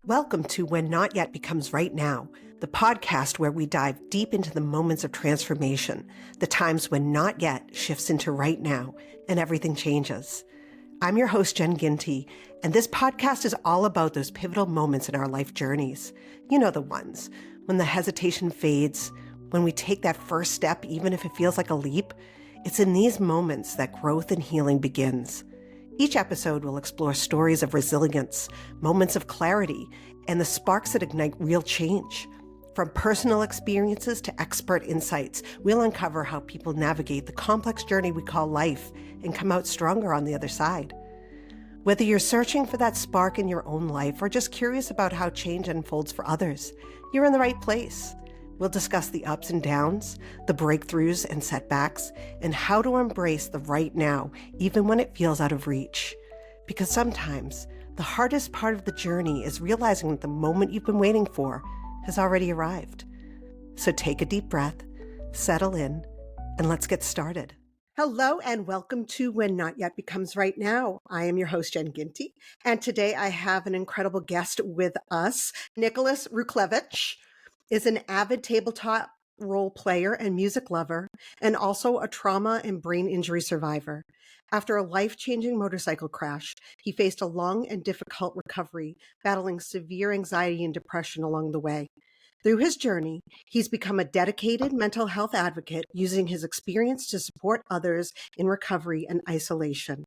Welcome to When Not Yet Becomes Right Now, the podcast where we dive deep into the moments of transformation, the times when not yet shifts into right now and everything changes. I'm your host, Jen Ginty, and this podcast is all about those pivotal moments in our life journeys. You know the ones, when the hesitation fades, when we take that first step, even if it feels like a leap. It's in these moments that growth and healing begins. Each episode will explore stories of resilience, moments of clarity, and the sparks that ignite real change. From personal experiences to expert insights, we'll uncover how people navigate the complex journey we call life and come out stronger on the other side. Whether you're searching for that spark in your own life or just curious about how change unfolds for others, you're in the right place. We'll discuss the ups and downs, the breakthroughs and setbacks, and how to embrace the right now, even when it feels out of reach. Because sometimes the hardest part of the journey is realizing that the moment you've been waiting for has already arrived. So take a deep breath, settle in, and let's get started. Hello and welcome to When Not Yet Becomes Right Now. I am your host, Jen Ginty, and today I have an incredible guest with us. Nicholas Ruchlewicz is an avid tabletop role player and music lover, and also a trauma and brain injury survivor. After a life-changing motorcycle crash, he faced a long and difficult recovery, battling severe anxiety and depression along the way. Through his journey, he's become a dedicated mental health advocate, using his experience to support others in recovery and isolation.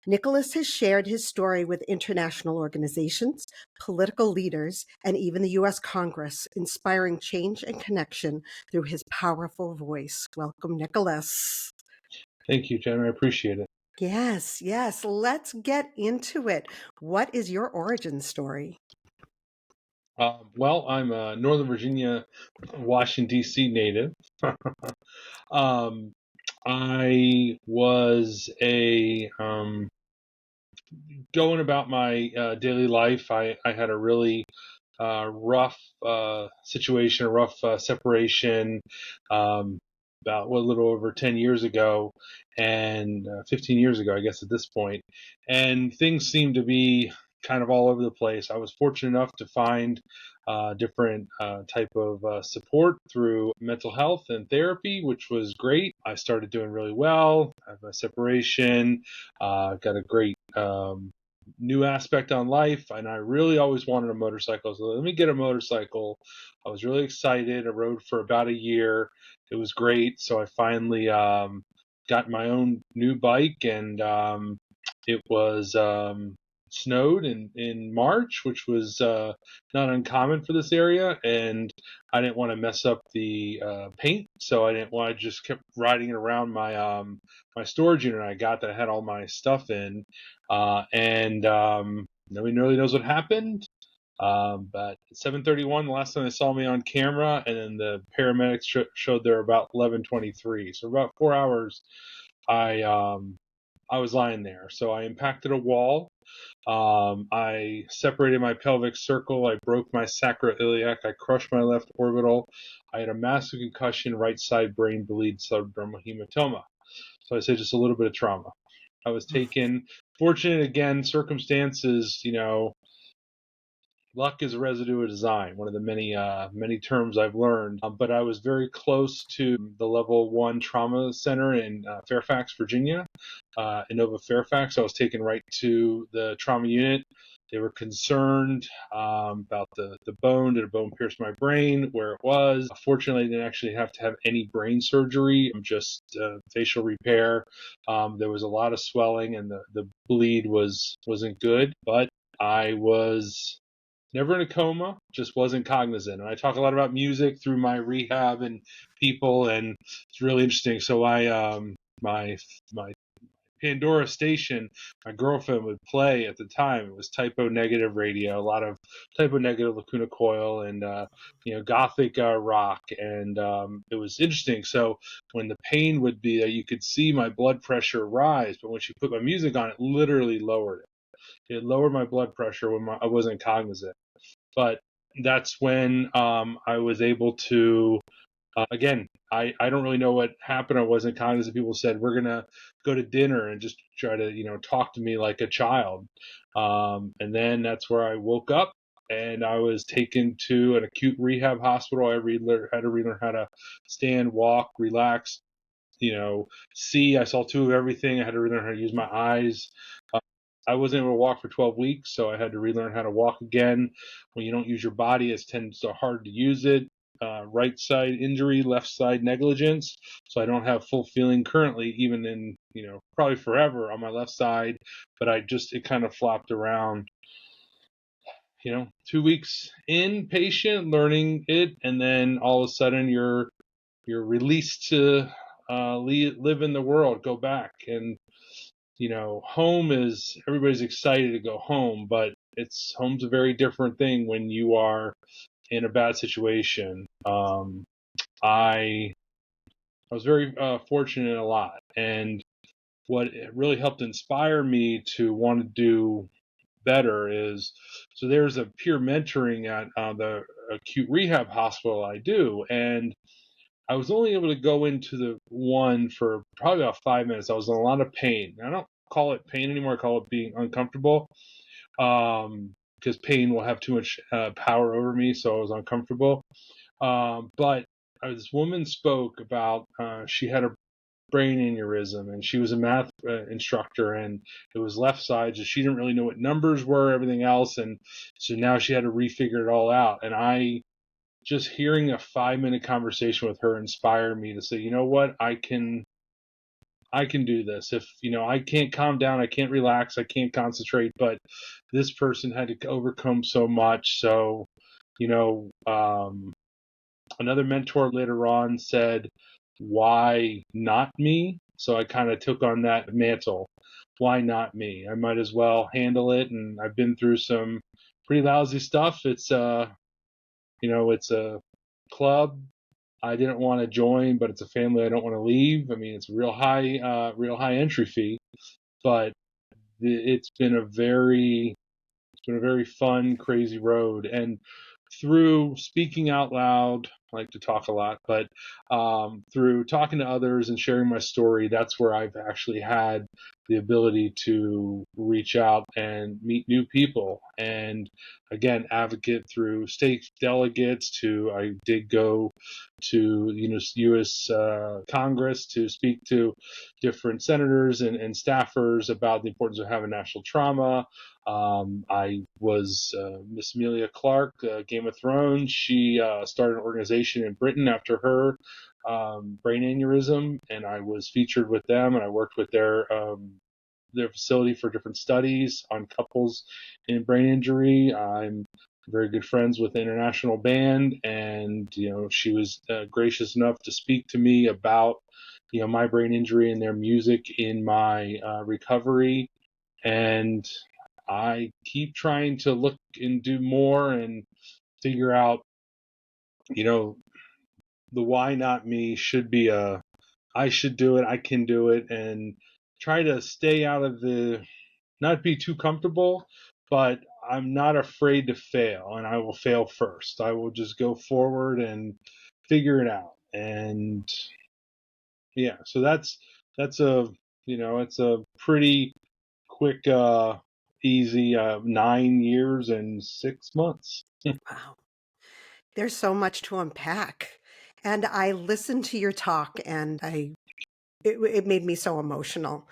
Nicholas has shared his story with international organizations, political leaders, and even the U.S. Congress, inspiring change and connection through his powerful voice. Welcome, Nicholas. Thank you, Jen. I appreciate it. Yes. Let's get into it. What is your origin story? Well, I'm a Northern Virginia, Washington, D.C. native. I was going about my daily life. I had a really rough situation, a rough separation about a little over 10 years ago, and 15 years ago, I guess, at this point. And things seemed to be kind of all over the place. I was fortunate enough to find different type of support through mental health and therapy, which was great. I started doing really well. I have a separation, got a great new aspect on life, and I really always wanted a motorcycle. So let me get a motorcycle. I was really excited. I rode for about a year. It was great. So I finally got my own new bike, and it was snowed in March, which was not uncommon for this area, and I didn't want to mess up the paint, so I didn't want to just kept riding it around my my storage unit I got that I had all my stuff in, and nobody really knows what happened. But at 7:31, the last time they saw me on camera, and then the paramedics showed there about 11:23. So about 4 hours, I was lying there. So I impacted a wall. I separated my pelvic circle. I broke my sacroiliac. I crushed my left orbital. I had a massive concussion, right side brain bleed, subdermal hematoma. So I say just a little bit of trauma. I was taken, fortunate again, circumstances, luck is a residue of design, one of the many terms I've learned. But I was very close to the level 1 trauma center in Fairfax, Virginia, Inova Fairfax. I was taken right to the trauma unit. They were concerned about the bone. Did a bone pierce my brain? Where it was. Fortunately, I didn't actually have to have any brain surgery, just facial repair. There was a lot of swelling, and the bleed wasn't good. But I was never in a coma, just wasn't cognizant. And I talk a lot about music through my rehab and people, and it's really interesting. So my Pandora station, my girlfriend would play at the time. It was typo negative radio, a lot of typo negative Lacuna Coil, and gothic rock, and it was interesting. So when the pain would be, you could see my blood pressure rise, but when she put my music on, it literally lowered it. It lowered my blood pressure when I wasn't cognizant. But that's when I was able to, again, I don't really know what happened. I wasn't cognizant. People said, we're going to go to dinner, and just try to, talk to me like a child. And then that's where I woke up. and I was taken to an acute rehab hospital. I had to relearn how to stand, walk, relax, see. I saw two of everything. I had to relearn how to use my eyes. I wasn't able to walk for 12 weeks, so I had to relearn how to walk again. When you don't use your body, it tends to hard to use it. Right side injury, left side negligence. So I don't have full feeling currently, even in, probably forever on my left side, but it kind of flopped around, 2 weeks in patient learning it. And then all of a sudden you're released to live in the world, go back. And home is, everybody's excited to go home, but home's a very different thing when you are in a bad situation. I was very fortunate a lot, and what really helped inspire me to want to do better is, so there's a peer mentoring at the acute rehab hospital I do, and I was only able to go into the one for probably about 5 minutes. I was in a lot of pain. I don't call it pain anymore. I call it being uncomfortable, because pain will have too much power over me. So I was uncomfortable. But this woman spoke about, she had a brain aneurysm, and she was a math instructor, and it was left side, so she didn't really know what numbers were, everything else. And so now she had to refigure it all out. And just hearing a 5-minute conversation with her inspired me to say, you know what, I can do this. If, I can't calm down, I can't relax, I can't concentrate, but this person had to overcome so much. So, another mentor later on said, why not me? So I kind of took on that mantle. Why not me? I might as well handle it. And I've been through some pretty lousy stuff. It's it's a club I didn't want to join, but it's a family I don't want to leave. I mean, it's a real high entry fee, but it's been a very fun, crazy road. And through speaking out loud, I like to talk a lot, but through talking to others and sharing my story, that's where I've actually had the ability to reach out and meet new people. And again, advocate through state delegates I did go to U.S. Congress to speak to different senators and staffers about the importance of having national trauma. I was Miss Amelia Clark, Game of Thrones. She started an organization in Britain after her brain aneurysm, and I was featured with them, and I worked with their facility for different studies on couples in brain injury. I'm very good friends with the international band, and she was gracious enough to speak to me about my brain injury and their music in my recovery. And I keep trying to look and do more and figure out, the why not me should be I should do it, I can do it, and try to stay out of not be too comfortable, but I'm not afraid to fail, and I will fail first. I will just go forward and figure it out. And yeah, so that's it's a pretty quick, easy 9 years and 6 months. Wow. There's so much to unpack. And I listened to your talk, and it made me so emotional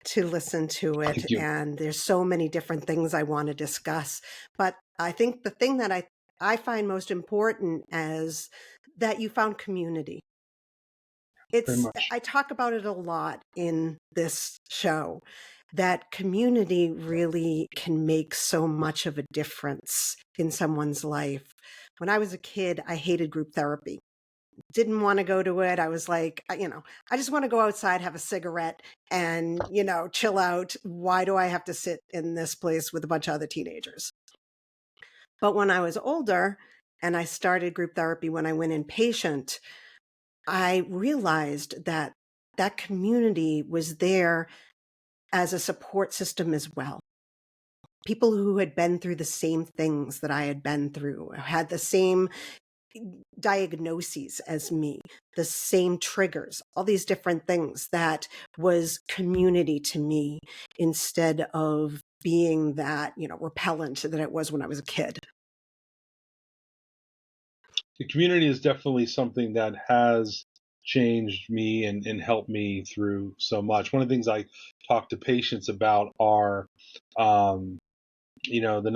to listen to it. Thank you. And there's so many different things I want to discuss. But I think the thing that I find most important is that you found community. Very much. I talk about it a lot in this show, that community really can make so much of a difference in someone's life. When I was a kid, I hated group therapy. Didn't want to go to it. I was like, I just want to go outside, have a cigarette, and, chill out. Why do I have to sit in this place with a bunch of other teenagers? But when I was older and I started group therapy when I went inpatient, I realized that that community was there as a support system as well. People who had been through the same things that I had been through, had the same diagnoses as me, the same triggers, all these different things. That was community to me, instead of being that, repellent that it was when I was a kid. the community is definitely something that has changed me and helped me through so much. One of the things I talk to patients about are, um, the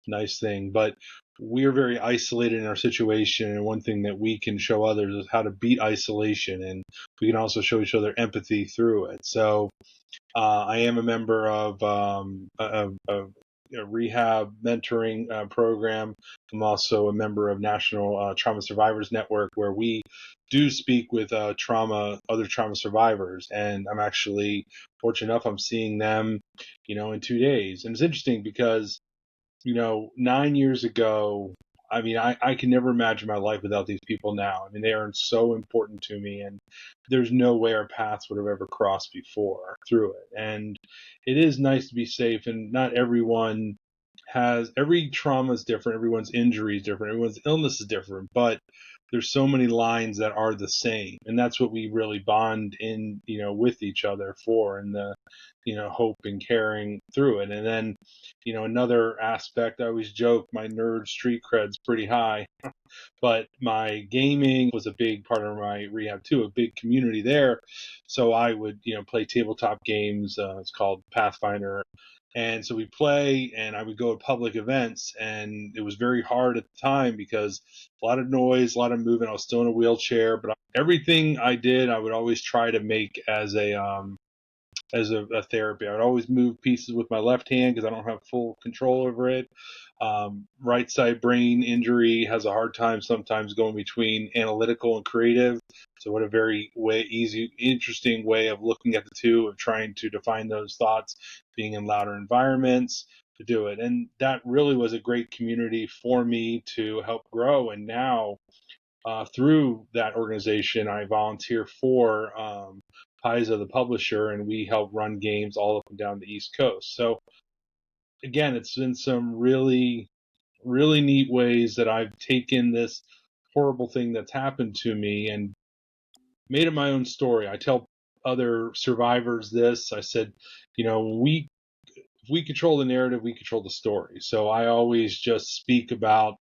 nice thing, but we're very isolated in our situation. And one thing that we can show others is how to beat isolation. And we can also show each other empathy through it. So I am a member of a rehab mentoring program. I'm also a member of National Trauma Survivors Network, where we do speak with other trauma survivors. And I'm actually fortunate enough, I'm seeing them, in 2 days. And it's interesting because 9 years ago, I mean, I can never imagine my life without these people now. I mean, they are so important to me, and there's no way our paths would have ever crossed before through it. And it is nice to be safe, and not everyone every trauma is different, everyone's injury is different, everyone's illness is different, but there's so many lines that are the same, and that's what we really bond in, with each other for, and the, hope and caring through it. And then, another aspect, I always joke my nerd street cred's pretty high, but my gaming was a big part of my rehab too, a big community there. So I would, play tabletop games. It's called Pathfinder. And so we play, and I would go to public events, and it was very hard at the time because a lot of noise, a lot of movement. I was still in a wheelchair, but everything I did, I would always try to make as a therapy. I would always move pieces with my left hand because I don't have full control over it. Right side brain injury has a hard time sometimes going between analytical and creative. So what a very easy, interesting way of looking at the two, of trying to define those thoughts, being in louder environments to do it. And that really was a great community for me to help grow. And now through that organization, I volunteer for Paiza, the publisher, and we help run games all up and down the East Coast. So again, it's been some really, really neat ways that I've taken this horrible thing that's happened to me and made it my own story. I tell other survivors this. I said, if we control the narrative, we control the story. So I always just speak about,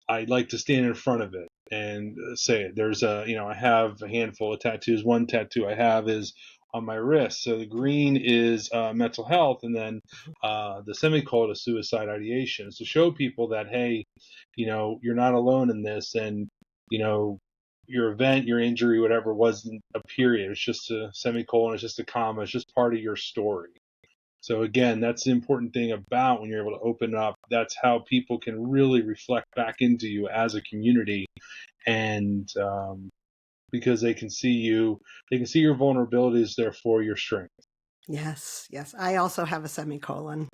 I like to stand in front of it and say it. I have a handful of tattoos. One tattoo I have is on my wrist. So the green is mental health, and then the semicolon is suicide ideation. It's to show people that, hey, you're not alone in this, and your event, your injury, whatever, wasn't a period. It's just a semicolon. It's just a comma. It's just part of your story. So again, that's the important thing about when you're able to open up. That's how people can really reflect back into you as a community, and because they can see your vulnerabilities, therefore your strength. Yes, yes. I also have a semicolon.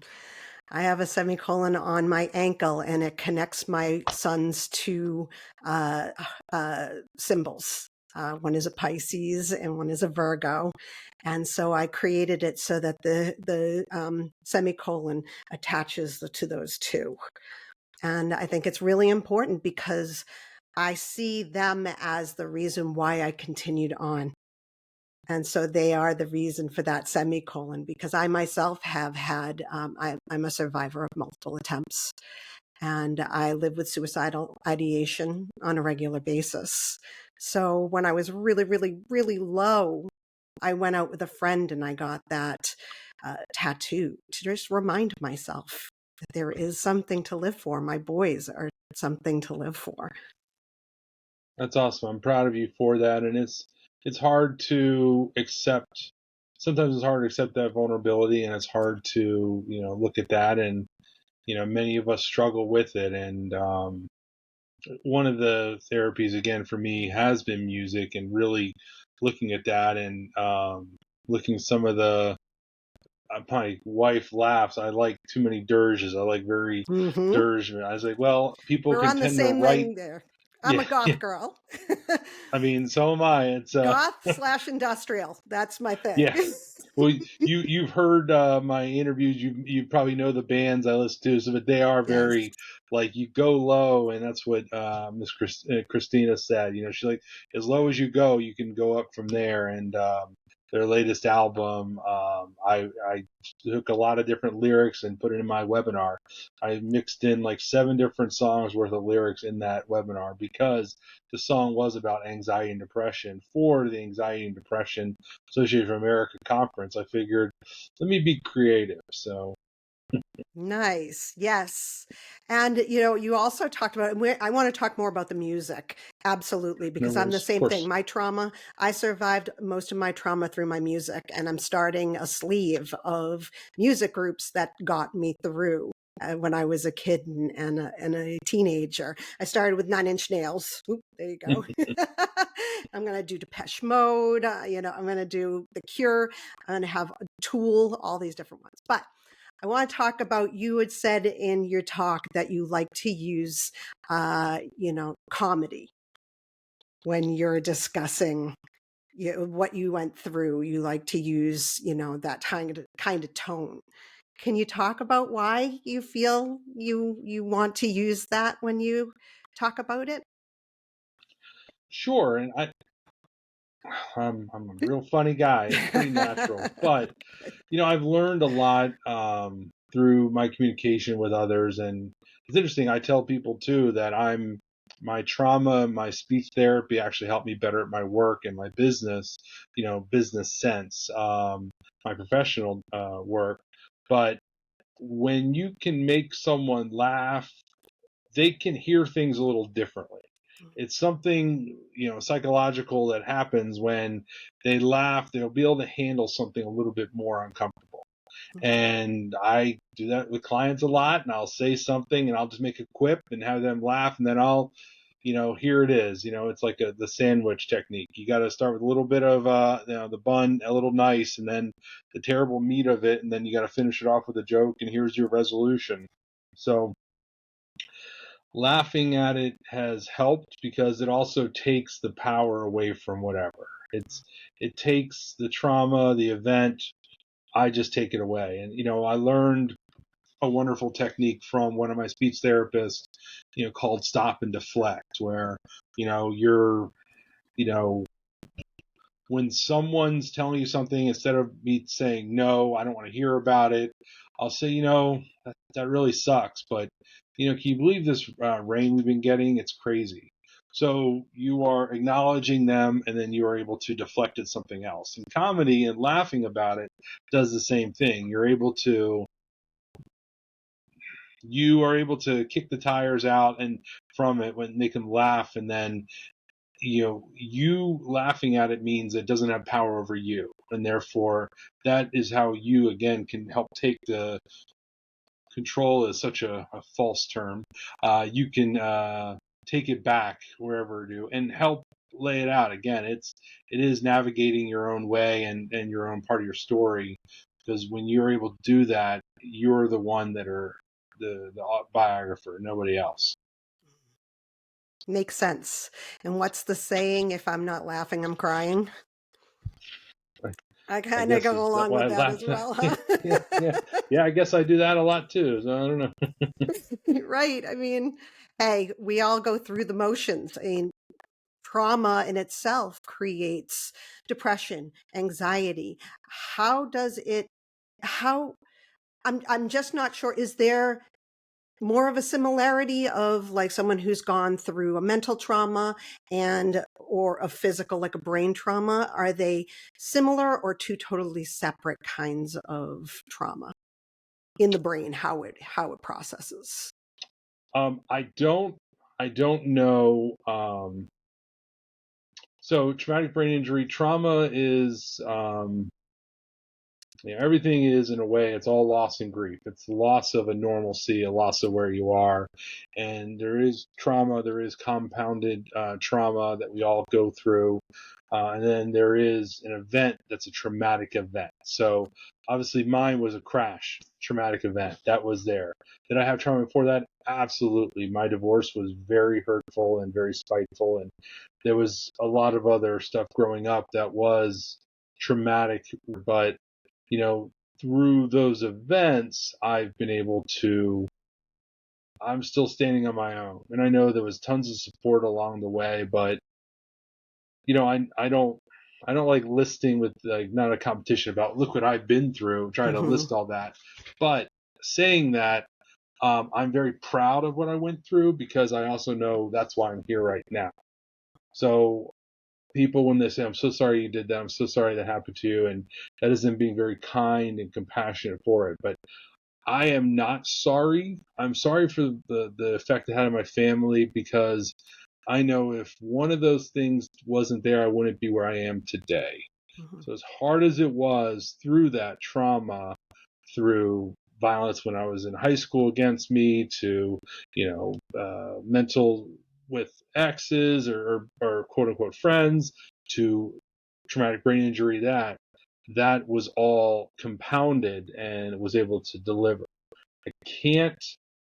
I have a semicolon on my ankle, and it connects my son's two symbols. One is a Pisces and one is a Virgo. And so I created it so that the semicolon attaches to those two. And I think it's really important because I see them as the reason why I continued on. And so they are the reason for that semicolon, because I myself have had, I'm a survivor of multiple attempts, and I live with suicidal ideation on a regular basis. So when I was really, really, really low, I went out with a friend and I got that tattoo to just remind myself that there is something to live for. My boys are something to live for. That's awesome. I'm proud of you for that. And it's hard to accept. Sometimes it's hard to accept that vulnerability, and it's hard to look at that. And many of us struggle with it. And one of the therapies, again, for me has been music, and really looking at that, and looking some of the. My wife laughs. I like too many dirges. I like very dirge. I was like, well, people We're can on the tend to same write. thing there. I'm a Yeah, yeah. goth girl. I mean, so am I. It's Goth/industrial. That's my thing. yeah. Well, you've heard my interviews. You probably know the bands I listen to, so but they are Yes. very like you go low, and that's what Christina said. She's like, as low as you go, you can go up from there. And their latest album. I took a lot of different lyrics and put it in my webinar. I mixed in like 7 different songs worth of lyrics in that webinar because the song was about anxiety and depression. For the Anxiety and Depression Association of America conference, I figured, let me be creative. So Nice. Yes. And you also talked about, I want to talk more about the music. Absolutely. no Because I'm the worries, of same thing. course. My trauma, I survived most of my trauma through my music, and I'm starting a sleeve of music groups that got me through. When I was a kid and a teenager, I started with 9 Inch Nails. Oop, there you go. I'm going to do Depeche Mode. I'm going to do The Cure. I'm going to have Tool, all these different ones. But I want to talk about, you had said in your talk that you like to use, comedy when you're discussing what you went through. You like to use, that kind of tone. Can you talk about why you feel you want to use that when you talk about it? Sure, and I'm a real funny guy. It's pretty natural, but I've learned a lot through my communication with others, and it's interesting. I tell people too that my trauma, my speech therapy actually helped me better at my work and my business, business sense, my professional work. But when you can make someone laugh, they can hear things a little differently. It's something, psychological that happens when they laugh, they'll be able to handle something a little bit more uncomfortable. And I do that with clients a lot, and I'll say something and I'll just make a quip and have them laugh, and then I'll, here it is. It's like the sandwich technique. You got to start with a little bit of, the bun, a little nice, and then the terrible meat of it, and then you got to finish it off with a joke, and here's your resolution. So laughing at it has helped because it also takes the power away from whatever. It takes the trauma, the event. I just take it away. And I learned a wonderful technique from one of my speech therapists, called stop and deflect, where you're you know when someone's telling you something, instead of me saying, no, I don't want to hear about it, I'll say, that really sucks. But, can you believe this rain we've been getting? It's crazy. So you are acknowledging them, and then you are able to deflect it something else. And comedy and laughing about it does the same thing. You are able to kick the tires out and from it when they can laugh, and then you laughing at it means it doesn't have power over you, and therefore that is how you again can help take the control, is such a false term. You can take it back wherever you do and help lay it out. Again, it is navigating your own way and your own part of your story, because when you're able to do that, you're the one that are the biographer, nobody else. Makes sense. And what's the saying? If I'm not laughing, I'm crying. I I kind of guess go is that along why with I that laugh. as well, huh? Yeah. I guess I do that a lot too. So I don't know. Right. I mean, hey, we all go through the motions. I mean, trauma in itself creates depression, anxiety. How does it, how, I'm just not sure. Is there more of a similarity of like someone who's gone through a mental trauma and or a physical, like a brain trauma? Are they similar or two totally separate kinds of trauma in the brain, how it processes? I don't know. So traumatic brain injury trauma is, everything is, in a way, it's all loss and grief. It's the loss of a normalcy, a loss of where you are. And there is trauma, there is compounded trauma that we all go through. And then there is an event that's a traumatic event. So obviously mine was a crash, traumatic event. That was there. Did I have trauma before that? Absolutely. My divorce was very hurtful and very spiteful. And there was a lot of other stuff growing up that was traumatic, but you know, through those events, I'm still standing on my own. And I know there was tons of support along the way, but, I don't, I don't like listing with like not a competition about look what I've been through, trying to Mm-hmm. list all that. But saying that, I'm very proud of what I went through because I also know that's why I'm here right now. So people, when they say, I'm so sorry you did that, I'm so sorry that happened to you, and that is them being very kind and compassionate for it. But I am not sorry. I'm sorry for the effect it had on my family because I know if one of those things wasn't there, I wouldn't be where I am today. Mm-hmm. So as hard as it was through that trauma, through violence when I was in high school against me, to mental with exes or quote unquote friends, to traumatic brain injury, that was all compounded and was able to deliver. I can't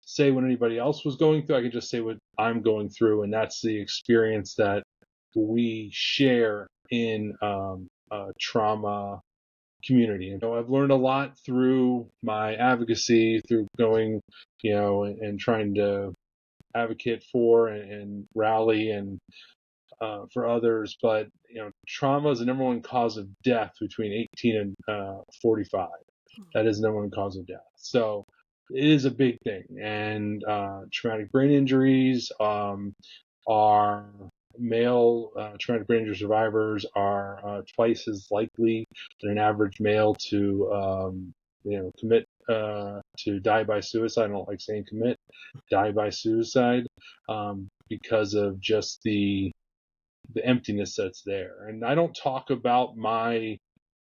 say what anybody else was going through. I can just say what I'm going through, and that's the experience that we share in trauma community. And so I've learned a lot through my advocacy, through going, and trying to advocate for and rally and for others. But trauma is the number one cause of death between 18 and 45. That is the number one cause of death. So it is a big thing. And traumatic brain injuries are male traumatic brain injury survivors are twice as likely than an average male to commit to die by suicide. I don't like saying commit, die by suicide, because of just the emptiness that's there. And I don't talk about my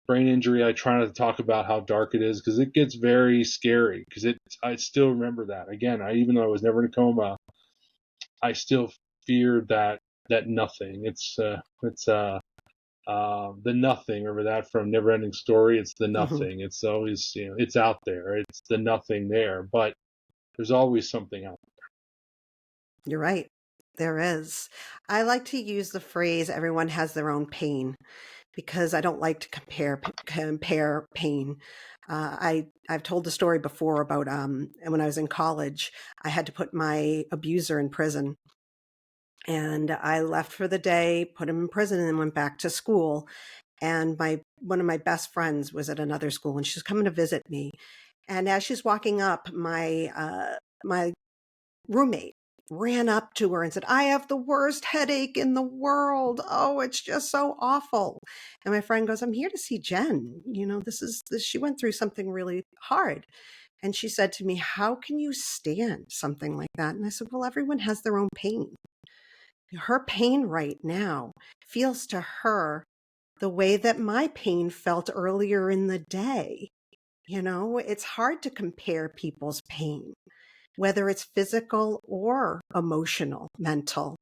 brain injury. I try not to talk about how dark it is because it gets very scary. Because I still remember that. Again, even though I was never in a coma, I still feared that nothing. It's the nothing. Remember that from Neverending Story? It's the Mm-hmm. nothing. It's always it's out there. It's the nothing there, but there's always something out You're right. There is. I like to use the phrase everyone has their own pain because I don't like to compare pain. I've told the story before about when I was in college, I had to put my abuser in prison, and I left for the day, put him in prison, and then went back to school. And my one of my best friends was at another school, and she's coming to visit me. And as she's walking up, my roommate ran up to her and said, "I have the worst headache in the world. Oh, it's just so awful." And my friend goes, "I'm here to see Jen. She went through something really hard." And she said to me, "How can you stand something like that?" And I said, "Well, everyone has their own pain. Her pain right now feels to her the way that my pain felt earlier in the day. It's hard to compare people's pain, whether it's physical or emotional, mental.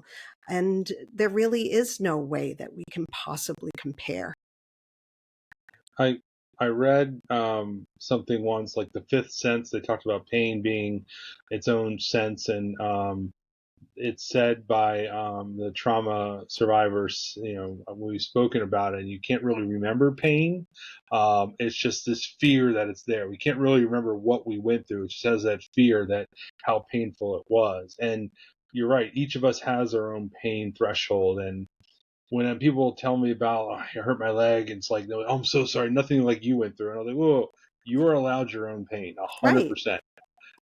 And there really is no way that we can possibly compare." there. I read something once, like the fifth sense. They talked about pain being its own sense, and it's said by the trauma survivors, we've spoken about it, and you can't really remember pain. It's just this fear that it's there. We can't really remember what we went through. It just has that fear that how painful it was. And you're right, each of us has our own pain threshold. And when people tell me about, I hurt my leg, and it's like, "Oh, I'm so sorry, nothing like you went through." And I'm like, whoa, you are allowed your own pain, Right. 100%.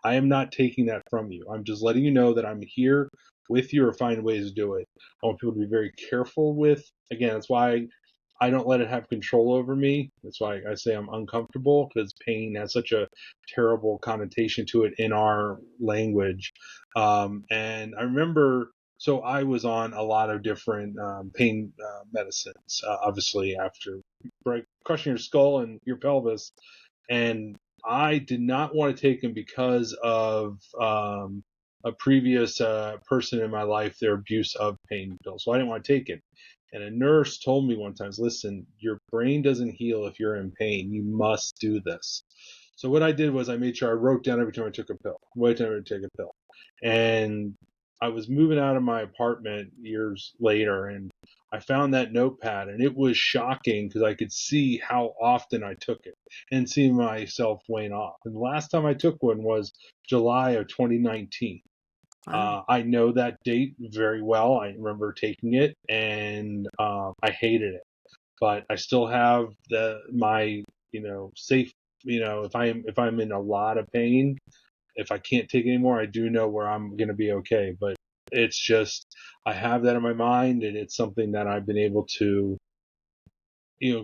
I am not taking that from you. I'm just letting you know that I'm here with you or find ways to do it. I want people to be very careful with, again, that's why I don't let it have control over me. That's why I say I'm uncomfortable, because pain has such a terrible connotation to it in our language. And I remember, so I was on a lot of different pain medicines, obviously, after crushing your skull and your pelvis. And I did not want to take them because of a previous person in my life, their abuse of pain pills. So I didn't want to take it. And a nurse told me one time, "Listen, your brain doesn't heal if you're in pain. You must do this." So what I did was I made sure I wrote down every time I took a pill, every time I take a pill. And I was moving out of my apartment years later, and I found that notepad, and it was shocking because I could see how often I took it and see myself wane off. And the last time I took one was July of 2019. Wow. I know that date very well. I remember taking it, and I hated it. but I still have my safe. If I'm in a lot of pain, if I can't take it anymore, I do know where I'm going to be okay. But it's just I have that in my mind, and it's something that I've been able to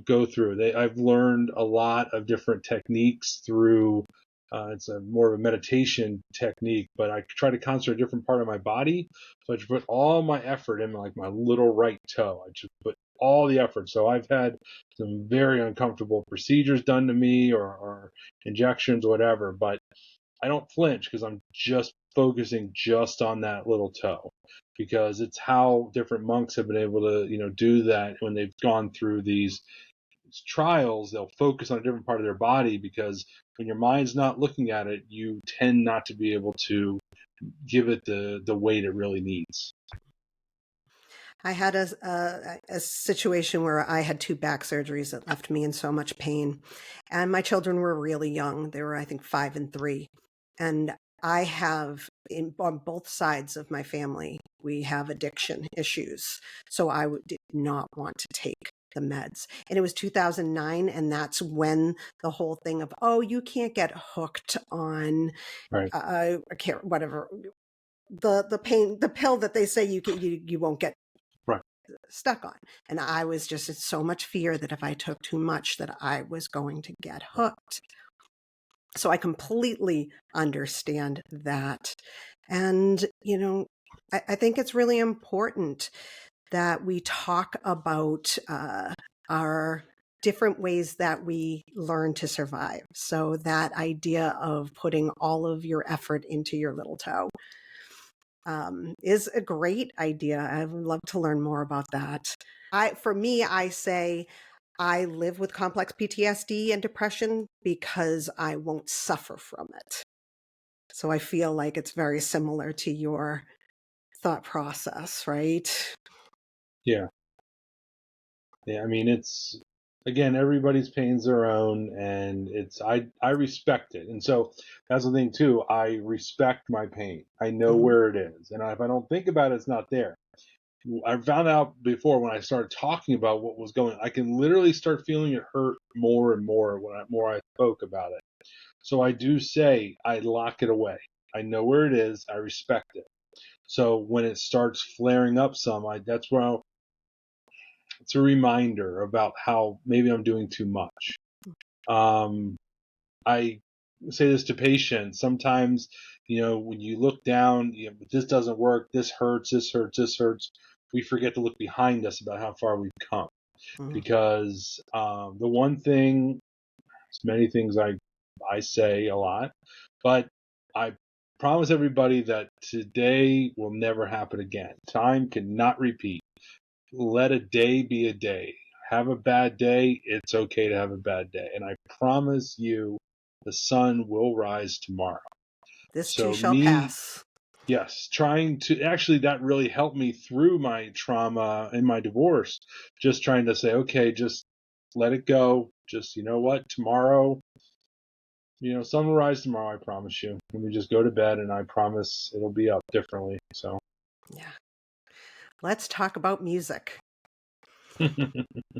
go through. I've learned a lot of different techniques through. It's more of a meditation technique, but I try to concentrate a different part of my body. So I just put all my effort in like my little right toe. I just put all the effort. So I've had some very uncomfortable procedures done to me or injections, whatever, but I don't flinch because I'm just focusing just on that little toe, because it's how different monks have been able to, do that when they've gone through these trials. They'll focus on a different part of their body, because when your mind's not looking at it, you tend not to be able to give it the weight it really needs. I had a situation where I had 2 back surgeries that left me in so much pain. And my children were really young. They were, I think, 5 and 3. And I have, on both sides of my family, we have addiction issues. So did not want to take the meds. And it was 2009. And that's when the whole thing of, oh, you can't get hooked on, Right. I can't, whatever, the pain, the pill that they say you won't get Right. stuck on. And I was just in so much fear that if I took too much that I was going to get hooked. So I completely understand that. And, I think it's really important that we talk about our different ways that we learn to survive. So that idea of putting all of your effort into your little toe is a great idea. I would love to learn more about that. For me, I say I live with complex PTSD and depression because I won't suffer from it. So I feel like it's very similar to your thought process, right? Yeah. Yeah. I mean, it's, again, everybody's pain's their own, and I respect it. And so that's the thing too. I respect my pain. I know Mhm. where it is. And if I don't think about it, it's not there. I found out before, when I started talking about what was going on, I can literally start feeling it hurt more and more when more I spoke about it. So I do say I lock it away. I know where it is. I respect it. So when it starts flaring up some, that's where it's a reminder about how maybe I'm doing too much. Um, I say this to patients sometimes. When you look down, this doesn't work. This hurts. This hurts. This hurts. We forget to look behind us about how far we've come. Mhm. Because the one thing, there's many things I say a lot, but I promise everybody that today will never happen again. Time cannot repeat. Let a day be a day. Have a bad day. It's okay to have a bad day. And I promise you, the sun will rise tomorrow. This too So shall me, pass. yes, trying to actually, that really helped me through my trauma and my divorce. Just trying to say, okay, just let it go. Just, you know what, tomorrow, sun will rise tomorrow, I promise you. Let me just go to bed, and I promise it'll be up differently. So, Yeah. Let's talk about music.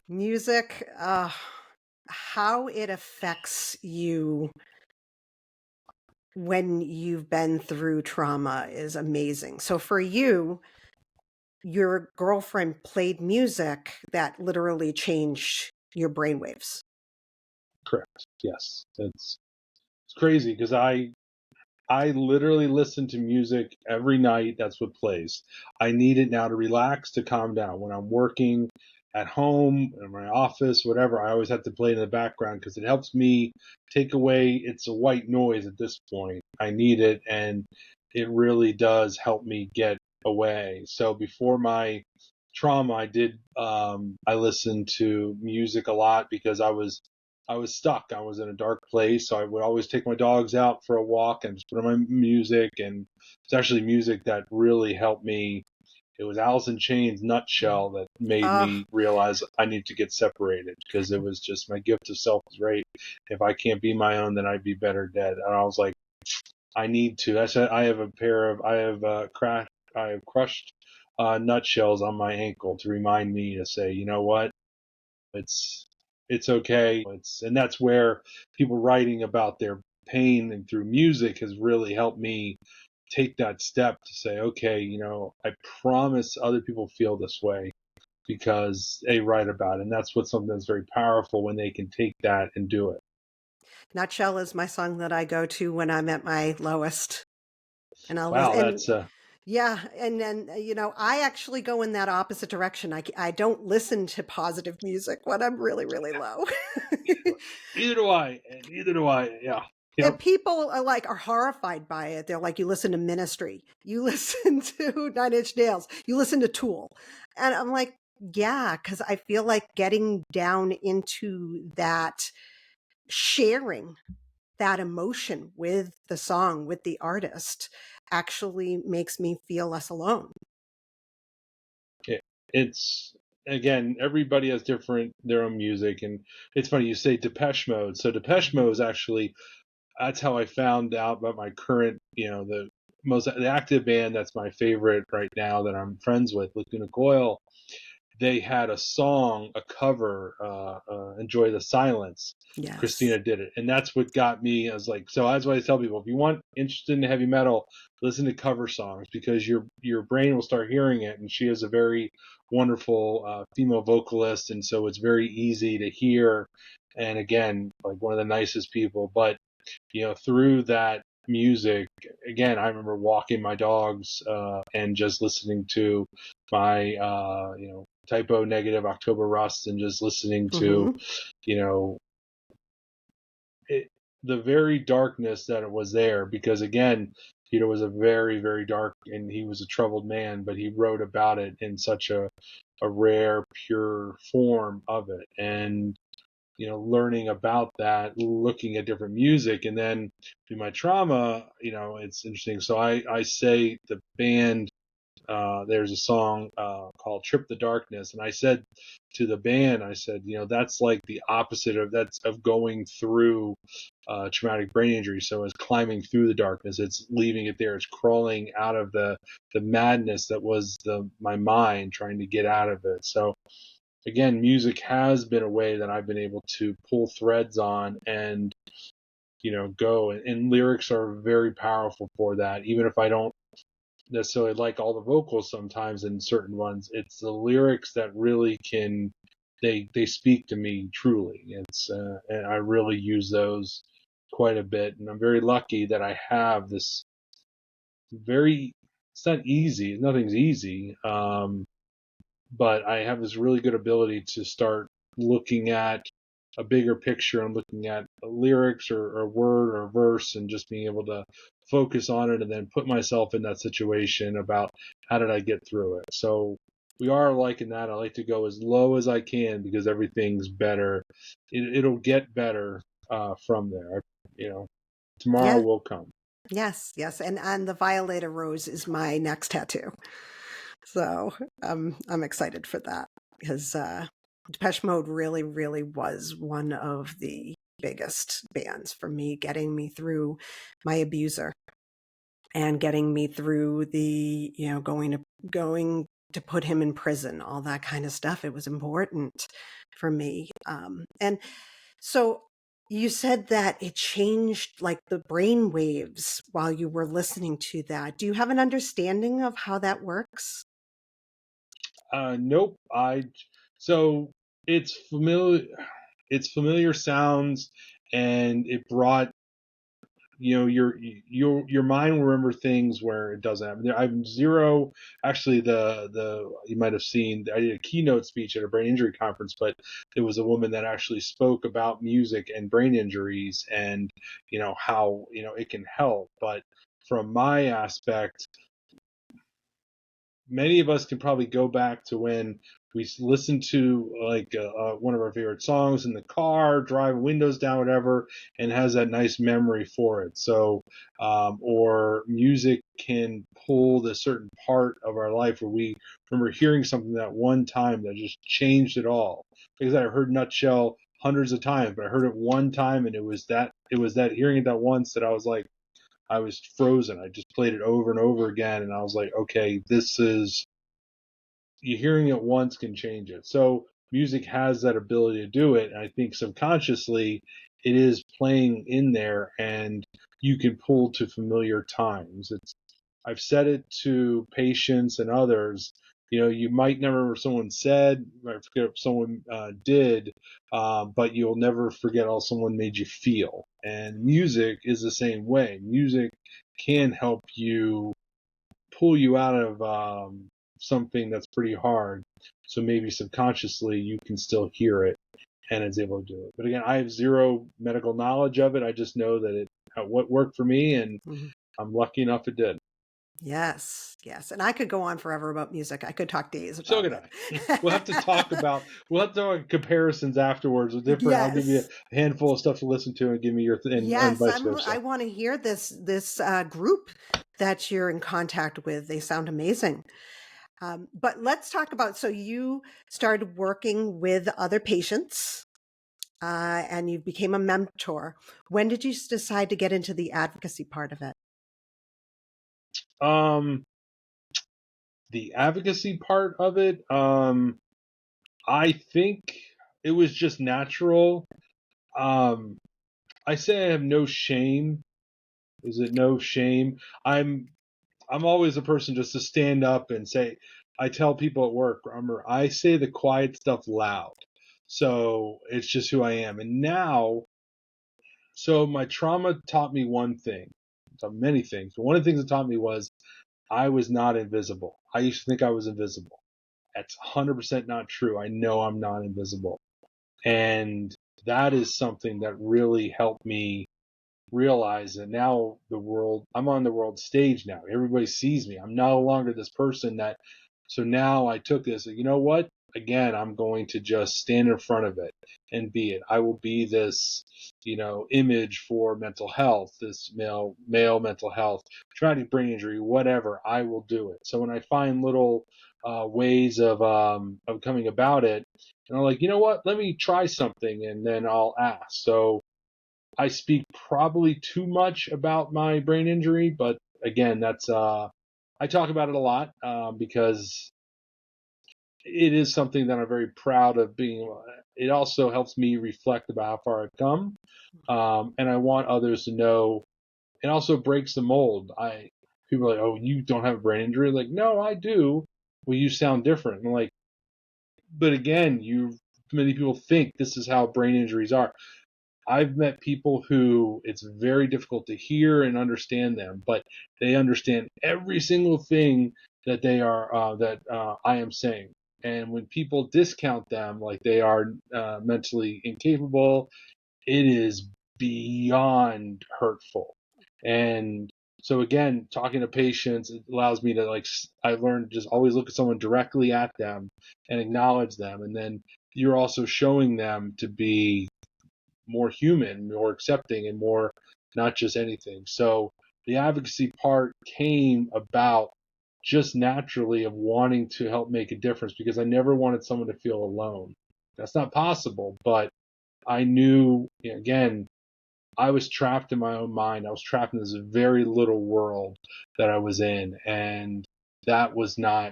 Music, how it affects you when you've been through trauma is amazing. So for you, your girlfriend played music that literally changed your brainwaves. correct. Yes. It's crazy because I literally listen to music every night. That's what plays. I need it now to relax, to calm down. When I'm working at home, in my office, whatever, I always have to play it in the background because it helps me take away. It's a white noise at this point. I need it, and it really does help me get away. So before my trauma, I listened to music a lot because I was stuck. I was in a dark place, so I would always take my dogs out for a walk and just put on my music. And it's actually music that really helped me. It was Alice in Chains' Nutshell that made Uh, me realize I need to get separated, because it was just, my gift of self is rape. If I can't be my own, then I'd be better dead. And I was like, I need to. I said, I have crushed nutshells on my ankle to remind me to say, you know what? it's okay. And that's where people writing about their pain and through music has really helped me take that step to say, okay, I promise other people feel this way because they write about it. And that's what's something that's very powerful when they can take that and do it. Nutshell is my song that I go to when I'm at my lowest. And I'll listen. Wow, And that's yeah, and then, I actually go in that opposite direction. I don't listen to positive music when I'm really, really low. neither do I. Neither do I. Yeah. And Yep. people are horrified by it. They're like, you listen to Ministry, you listen to Nine Inch Nails, you listen to Tool. And I'm like, yeah, because I feel like getting down into that, sharing that emotion with the song, with the artist, actually makes me feel less alone. It's again, everybody has their own music, and it's funny you say Depeche Mode. So Depeche Mode is actually that's how I found out about my current, the active band that's my favorite right now that I'm friends with, Lacuna Coil. They had a song, a cover, Enjoy the Silence. Yes. Christina did it. And that's what got me. I was like, so that's why I tell people, if you want interested in heavy metal, listen to cover songs because your brain will start hearing it. And she is a very wonderful female vocalist. And so it's very easy to hear. And again, like one of the nicest people. But, through that music, again, I remember walking my dogs and just listening to my, Typo Negative, October Rust, and just listening to, Mm-hmm. you know, it, the very darkness that it was there. Because again, Peter was a very, very dark, and he was a troubled man, but he wrote about it in such a rare, pure form of it. And, learning about that, looking at different music, and then through my trauma, it's interesting. So I say the band, there's a song called Trip the Darkness. And I said to the band, I said, that's like the opposite of going through traumatic brain injury. So it's climbing through the darkness. It's leaving it there. It's crawling out of the madness that was my mind trying to get out of it. So again, music has been a way that I've been able to pull threads on and, go. And lyrics are very powerful for that. Even if I don't necessarily like all the vocals sometimes in certain ones, it's the lyrics that really they speak to me truly. And I really use those quite a bit. And I'm very lucky that I have this it's not easy. Nothing's easy. But I have this really good ability to start looking at a bigger picture and looking at lyrics or a word or a verse and just being able to focus on it and then put myself in that situation about how did I get through it. So we are liking that. I like to go as low as I can because everything's better. It'll get better from there. Tomorrow Yeah. will come. Yes. And the Violator Rose is my next tattoo. So I'm excited for that because Depeche Mode really, really was one of the biggest bands for me, getting me through my abuser and getting me through the, going to put him in prison, all that kind of stuff. It was important for me. And so you said that it changed like the brain waves while you were listening to that. Do you have an understanding of how that works? Nope. So it's familiar. It's familiar sounds, and it brought your mind will remember things where it doesn't happen. I'm zero. Actually, the you might have seen I did a keynote speech at a brain injury conference, but there was a woman that actually spoke about music and brain injuries and how it can help. But from my aspect, many of us can probably go back to when we listened to like one of our favorite songs in the car, driving windows down, whatever, and has that nice memory for it. So, or music can pull the certain part of our life where we remember hearing something that one time that just changed it all. Because I heard Nutshell hundreds of times, but I heard it one time, and it was that hearing it that once that I was like, I was frozen. I just played it over and over again, and I was like, okay, this is you hearing it once can change it. So music has that ability to do it. And I think subconsciously it is playing in there, and you can pull to familiar times. I've said it to patients and others. You might never remember someone said, you might forget what someone did, but you'll never forget how someone made you feel. And music is the same way. Music can help you pull you out of something that's pretty hard. So maybe subconsciously you can still hear it and is able to do it. But again, I have zero medical knowledge of it. I just know that what worked for me, and I'm lucky enough it did. Yes, yes. And I could go on forever about music. I could talk days So about could it. I. We'll have to talk comparisons afterwards with different. I'll give you Yes. a handful of stuff to listen to and give me and Yes, vice I versa. want to hear this group that you're in contact with. They sound amazing. But let's talk about, so you started working with other patients, and you became a mentor. When did you decide to get into the advocacy part of it? The advocacy part of it, I think it was just natural. Um, I say I have no shame. Is it no shame? I'm always a person just to stand up and say. I tell people at work, remember, I say the quiet stuff loud. So it's just who I am. And now, so my trauma taught me one thing. Taught many things, but one of the things it taught me was I was not invisible. I used to think I was invisible. That's 100% not true. I know I'm not invisible. And that is something that really helped me realize that now I'm on the world stage now. Everybody sees me. I'm no longer this person so now I took this, you know what? Again, I'm going to just stand in front of it and be it. I will be this, image for mental health, this male mental health, traumatic brain injury, whatever. I will do it. So when I find little ways of coming about it, and I'm like, you know what? Let me try something, and then I'll ask. So I speak probably too much about my brain injury, but again, that's I talk about it a lot because it is something that I'm very proud of being. It also helps me reflect about how far I've come, and I want others to know. It also breaks the mold. People are like, oh, you don't have a brain injury? Like, no, I do. Well, you sound different. And I'm like, but again, many people think this is how brain injuries are. I've met people who it's very difficult to hear and understand them, but they understand every single thing that I am saying. And when people discount them like they are mentally incapable, it is beyond hurtful. And so again, talking to patients, it allows me to I learned just always look at someone directly at them and acknowledge them. And then you're also showing them to be more human, more accepting, and more not just anything. So the advocacy part came about just naturally of wanting to help make a difference because I never wanted someone to feel alone. That's not possible, but I knew, again, I was trapped in my own mind. I was trapped in this very little world that I was in, and that was not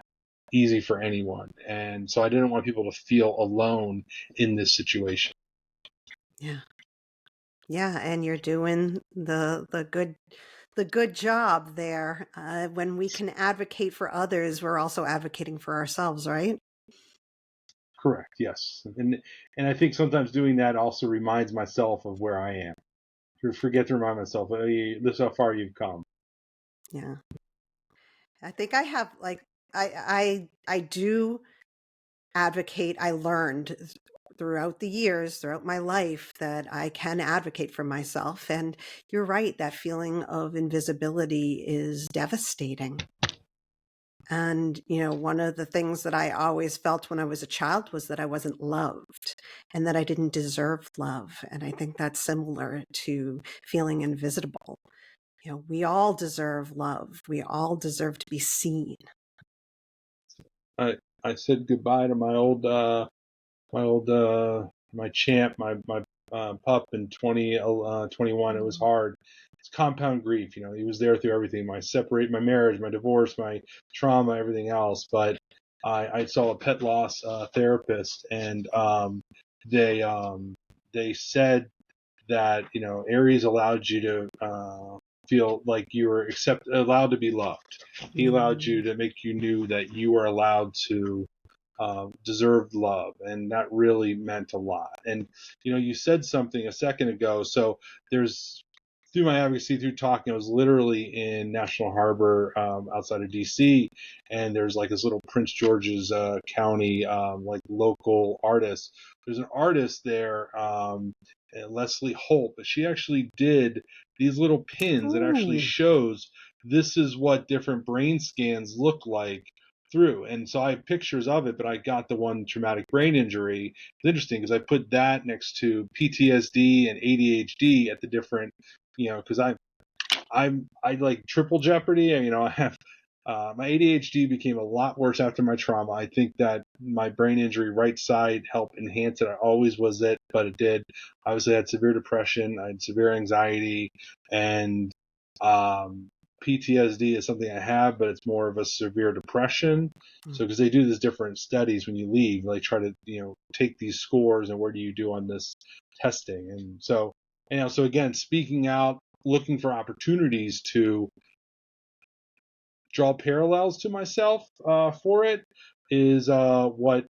easy for anyone. And so I didn't want people to feel alone in this situation. Yeah. Yeah, and you're doing the good job there. When we can advocate for others, we're also advocating for ourselves, right? Correct. Yes, and I think sometimes doing that also reminds myself of where I am. To forget to remind myself, oh, this is how far you've come. Yeah. I think I have I do advocate. I learned throughout the years, throughout my life, that I can advocate for myself. And you're right, that feeling of invisibility is devastating. And, one of the things that I always felt when I was a child was that I wasn't loved and that I didn't deserve love. And I think that's similar to feeling invisible. We all deserve love. We all deserve to be seen. I said goodbye to my champ, my pup in 2021. It was hard. It's compound grief. He was there through everything. My marriage, my divorce, my trauma, everything else. But I saw a pet loss therapist, and they said that Aries allowed you to feel like you were allowed to be loved. He allowed you to make you knew that you were allowed to deserved love, and that really meant a lot. And you said something a second ago. So there's through my advocacy, through talking, I was literally in National Harbor outside of DC, and there's like this little Prince George's County like local artist. There's an artist there, Leslie Holt, but she actually did these little pins that actually shows this is what different brain scans look like through. And so I have pictures of it, but I got the one traumatic brain injury. It's interesting because I put that next to PTSD and ADHD at the different, because I like triple jeopardy. I have my ADHD became a lot worse after my trauma. I think that my brain injury right side helped enhance it. I always was it, but it did. Obviously, I had severe depression, I had severe anxiety, and PTSD is something I have, but it's more of a severe depression. So because they do these different studies when you leave, they try to take these scores and where do you do on this testing. And so so again, speaking out, looking for opportunities to draw parallels to myself for it is what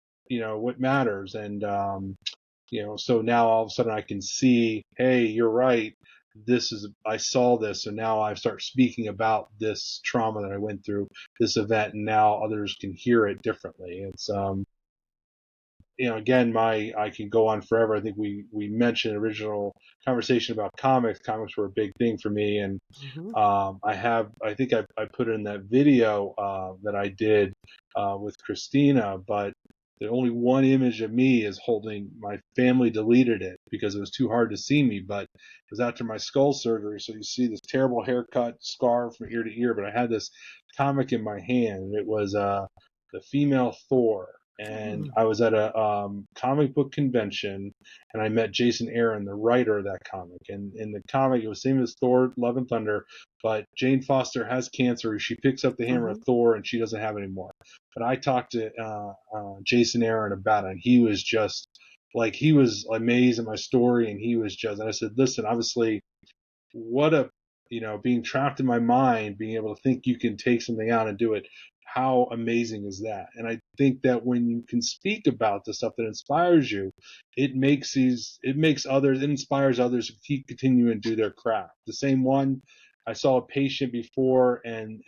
matters. And so now all of a sudden I can see, hey, you're right. I saw this, and now I start speaking about this trauma that I went through, this event, and now others can hear it differently. It's again, I can go on forever. I think we mentioned original conversation about comics. Comics were a big thing for me, and I think I put in that video that I did with Christina, but the only one image of me is holding. My family deleted it because it was too hard to see me, but it was after my skull surgery, so you see this terrible haircut, scar from ear to ear, but I had this comic in my hand, and it was the female Thor. And I was at a comic book convention, and I met Jason Aaron, the writer of that comic. And in the comic, it was the same as Thor: Love and Thunder, but Jane Foster has cancer. She picks up the hammer of Thor, and she doesn't have it anymore. But I talked to Jason Aaron about it, and he was just like, he was amazed at my story, and he was just, and I said, listen, obviously, what a, being trapped in my mind, being able to think you can take something out and do it. How amazing is that? And I think that when you can speak about the stuff that inspires you, it inspires others to keep continuing to do their craft. The same one, I saw a patient before, and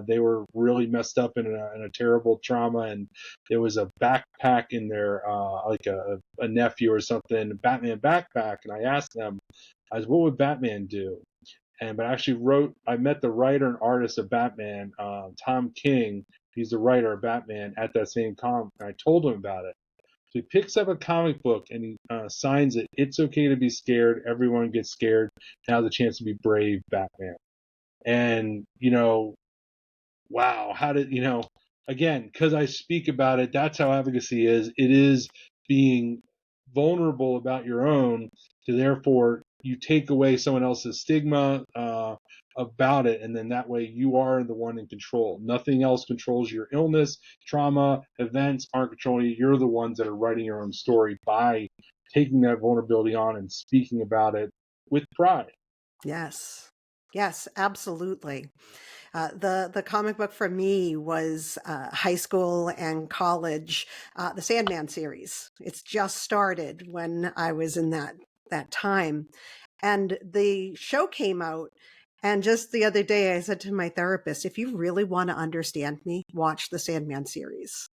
they were really messed up in a terrible trauma, and there was a backpack in their like a nephew or something, a Batman backpack, and I asked them, what would Batman do? But I met the writer and artist of Batman, Tom King. He's the writer of Batman at that same comic. And I told him about it. So he picks up a comic book and he signs it. It's okay to be scared. Everyone gets scared. Now's the chance to be brave, Batman. And, wow, how did, again, because I speak about it, that's how advocacy is. It is being vulnerable about your own, to therefore you take away someone else's stigma about it, and then that way you are the one in control. Nothing else controls your illness, trauma, events aren't controlling you. You're the ones that are writing your own story by taking that vulnerability on and speaking about it with pride. Yes. Yes, absolutely. The comic book for me was high school and college, the Sandman series. It's just started when I was in that time, and the show came out. And just the other day, I said to my therapist, "If you really want to understand me, watch the Sandman series."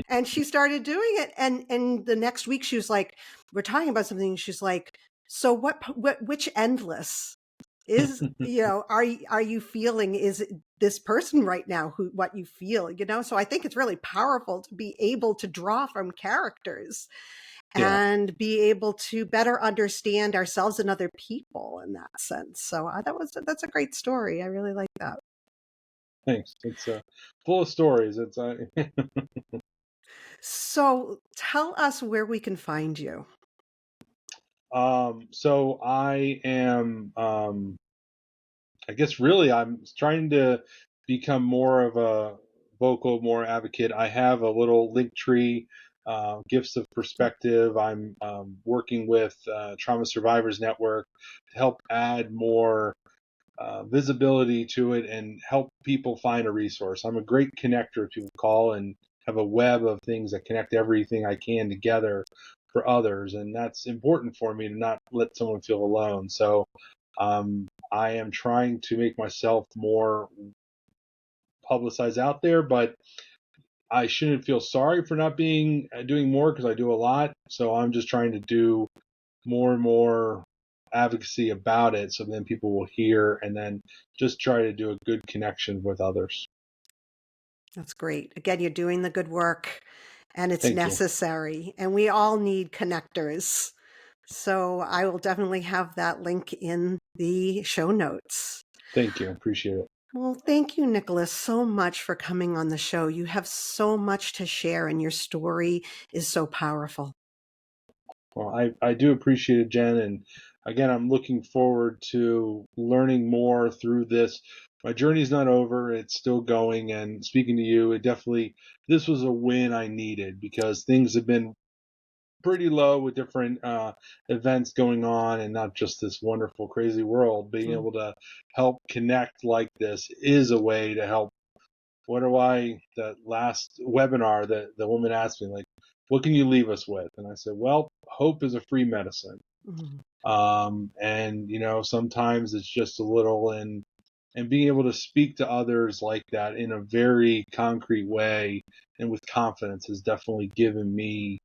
And she started doing it, and the next week she was like, "We're talking about something." She's like, "So which endless is, are you feeling, is this person right now what you feel, so I think it's really powerful to be able to draw from characters and be able to better understand ourselves and other people in that sense. So that's a great story. I really like that. Thanks. It's full of stories. It's So tell us where we can find you. So I am, I guess really I'm trying to become more of a vocal, more advocate. I have a little link tree, Gifts of Perspective. I'm working with Trauma Survivors Network to help add more visibility to it and help people find a resource. I'm a great connector, people call, and have a web of things that connect everything I can together for others. And that's important for me to not let someone feel alone. So I am trying to make myself more publicized out there, but I shouldn't feel sorry for not being doing more because I do a lot. So I'm just trying to do more and more advocacy about it so then people will hear and then just try to do a good connection with others. That's great. Again, you're doing the good work and it's Thank you. necessary, and we all need connectors. So I will definitely have that link in the show notes. Thank you. Appreciate it. Well, thank you, Nicholas, so much for coming on the show. You have so much to share, and your story is so powerful. Well, I do appreciate it, Jen. And again, I'm looking forward to learning more through this. My journey's not over. It's still going. And speaking to you, this was a win I needed because things have been pretty low with different events going on and not just this wonderful, crazy world. Being able to help connect like this is a way to help. That last webinar that the woman asked me, like, what can you leave us with? And I said, well, hope is a free medicine. And, sometimes it's just a little, and being able to speak to others like that in a very concrete way and with confidence has definitely given me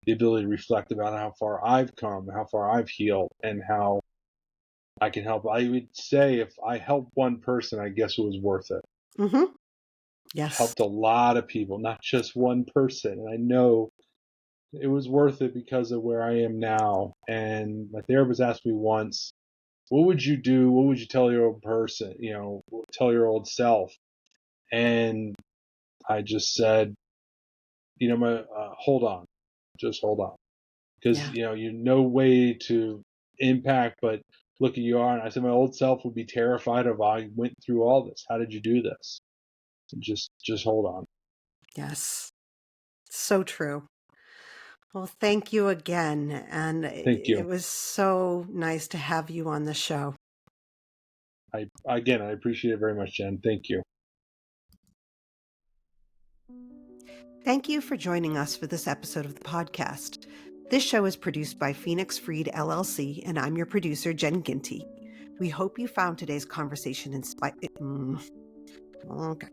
the ability to reflect about how far I've come, how far I've healed, and how I can help. I would say if I helped one person, I guess it was worth it. Mm-hmm. Yes. Helped a lot of people, not just one person. And I know it was worth it because of where I am now. And my therapist asked me once, what would you do? What would you tell your old person, tell your old self? And I just said, hold on, just hold on. Because, you're no way to impact, but look at you are. And I said, my old self would be terrified if I went through all this. How did you do this? And just hold on. Yes. So true. Well, thank you again. And Thank you. It was so nice to have you on the show. I appreciate it very much, Jen. Thank you. Thank you for joining us for this episode of the podcast. This show is produced by Phoenix Freed LLC, and I'm your producer, Jen Ginty. We hope you found today's conversation inspiring. Okay.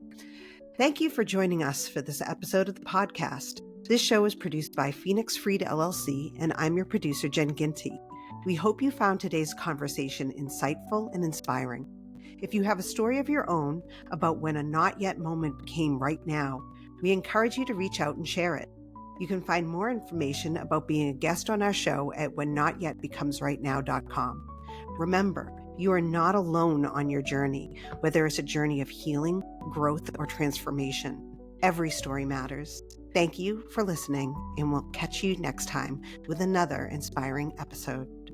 Thank you for joining us for this episode of the podcast. This show is produced by Phoenix Freed LLC, and I'm your producer, Jen Ginty. We hope you found today's conversation insightful and inspiring. If you have a story of your own about when a not yet moment became right now, we encourage you to reach out and share it. You can find more information about being a guest on our show at whennotYetBecomesRightNow.com. Remember, you are not alone on your journey, whether it's a journey of healing, growth, or transformation. Every story matters. Thank you for listening, and we'll catch you next time with another inspiring episode.